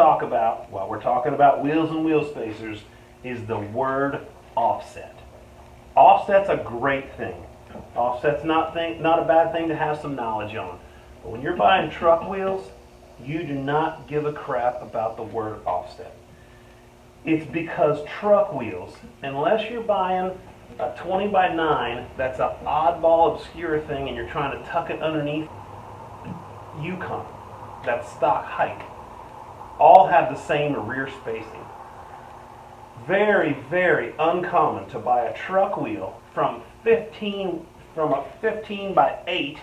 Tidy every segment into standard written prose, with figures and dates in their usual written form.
talk about, while we're talking about wheels and wheel spacers, is the word offset. Offset's a great thing. Offset's not a bad thing to have some knowledge on. But when you're buying truck wheels, you do not give a crap about the word offset. It's because truck wheels, unless you're buying a 20 by 9, that's an oddball, obscure thing, and you're trying to tuck it underneath Yukon, that's stock height, all have the same rear spacing. Very, very uncommon to buy a truck wheel from a 15 by 8,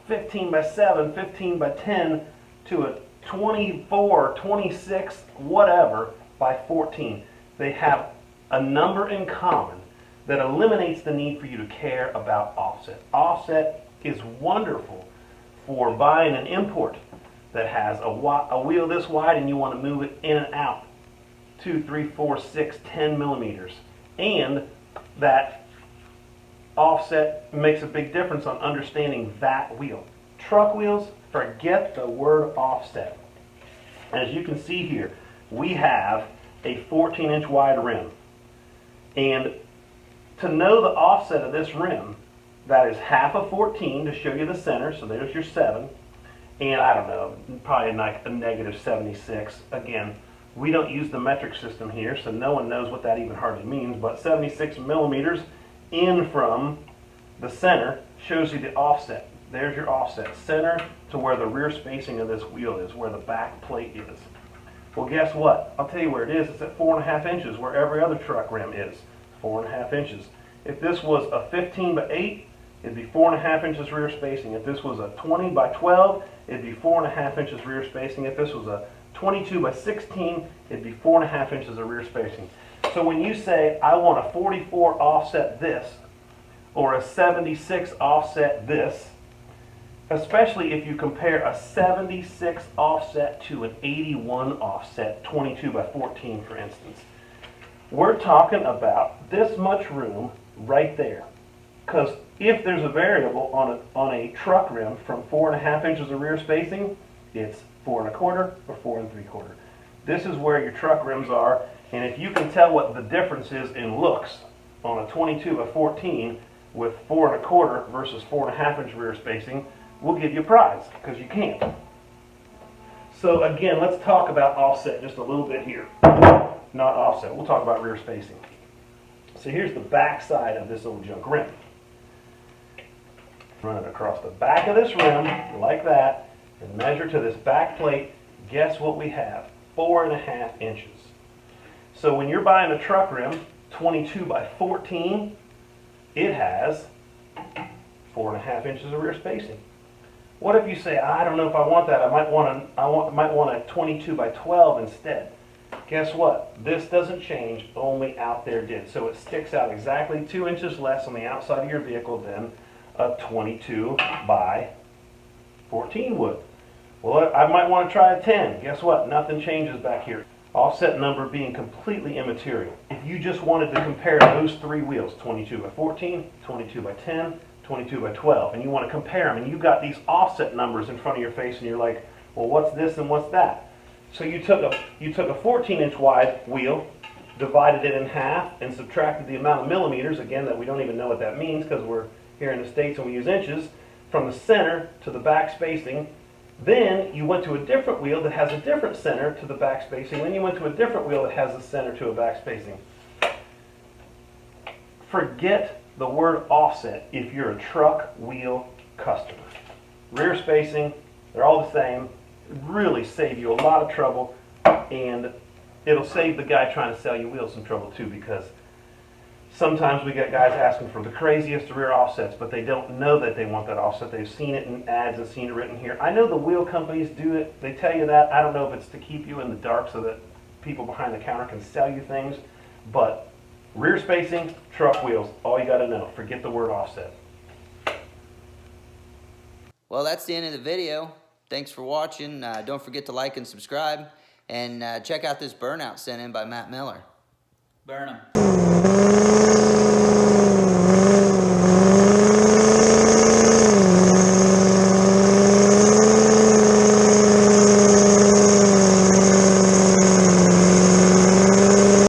15 by 7, 15 by 10 to a 24, 26, whatever, by 14. They have a number in common that eliminates the need for you to care about offset. Offset is wonderful for buying an import that has a wheel this wide and you want to move it in and out 2, 3, 4, 6, 10 millimeters. And that offset makes a big difference on understanding that wheel. Truck wheels, forget the word offset. As you can see here, we have a 14-inch wide rim. And to know the offset of this rim, that is half of 14 to show you the center, so there's your 7. And I don't know, probably like a negative 76. Again, we don't use the metric system here, so no one knows what that even hardly means, but 76 millimeters in from the center shows you the offset. There's your offset, center to where the rear spacing of this wheel is, where the back plate is. Well, guess what? I'll tell you where it is. It's at 4.5 inches, where every other truck rim is, 4.5 inches. If this was a 15 by 8, it'd be 4.5 inches rear spacing. If this was a 20 by 12, it'd be 4.5 inches rear spacing. If this was a 22 by 16, it'd be 4.5 inches of rear spacing. So when you say, I want a 44 offset this, or a 76 offset this, especially if you compare a 76 offset to an 81 offset, 22 by 14 for instance, we're talking about this much room right there. Because if there's a variable on a truck rim from 4.5 inches of rear spacing, it's 4 1/4 or 4 3/4. This is where your truck rims are, and if you can tell what the difference is in looks on a 22 by 14 with 4 1/4 versus 4.5 inch rear spacing, we'll give you a prize, because you can't. So again, let's talk about offset just a little bit here. Not offset, we'll talk about rear spacing. So here's the back side of this old junk rim. Run it across the back of this rim, like that, and measure to this back plate. Guess what we have? 4.5 inches. So when you're buying a truck rim, 22 by 14, it has 4.5 inches of rear spacing. What if you say, I don't know if I want that, I might want a 22 by 12 instead. Guess what? This doesn't change, only out there did. So it sticks out exactly 2 inches less on the outside of your vehicle than a 22 by 14 would. Well, I might want to try a 10. Guess what? Nothing changes back here. Offset number being completely immaterial. If you just wanted to compare those three wheels, 22 by 14, 22 by 10, 22 by 12, and you want to compare them, and you've got these offset numbers in front of your face, and you're like, well, what's this and what's that? So you took a 14-inch wide wheel, divided it in half, and subtracted the amount of millimeters, again, that we don't even know what that means because we're here in the States and we use inches, from the center to the back spacing. Then you went to a different wheel that has a different center to the back spacing. Then you went to a different wheel that has a center to a back spacing. Forget the word offset if you're a truck wheel customer. Rear spacing, they're all the same. Really save you a lot of trouble, and it'll save the guy trying to sell you wheels some trouble too, because sometimes we get guys asking for the craziest rear offsets, but they don't know that they want that offset. They've seen it in ads and seen it written here. I know the wheel companies do it. They tell you that. I don't know if it's to keep you in the dark so that people behind the counter can sell you things, but rear spacing, truck wheels, all you got to know. Forget the word offset. Well, that's the end of the video. Thanks for watching. Don't forget to like and subscribe, and check out this burnout sent in by Matt Miller. Burn 'em.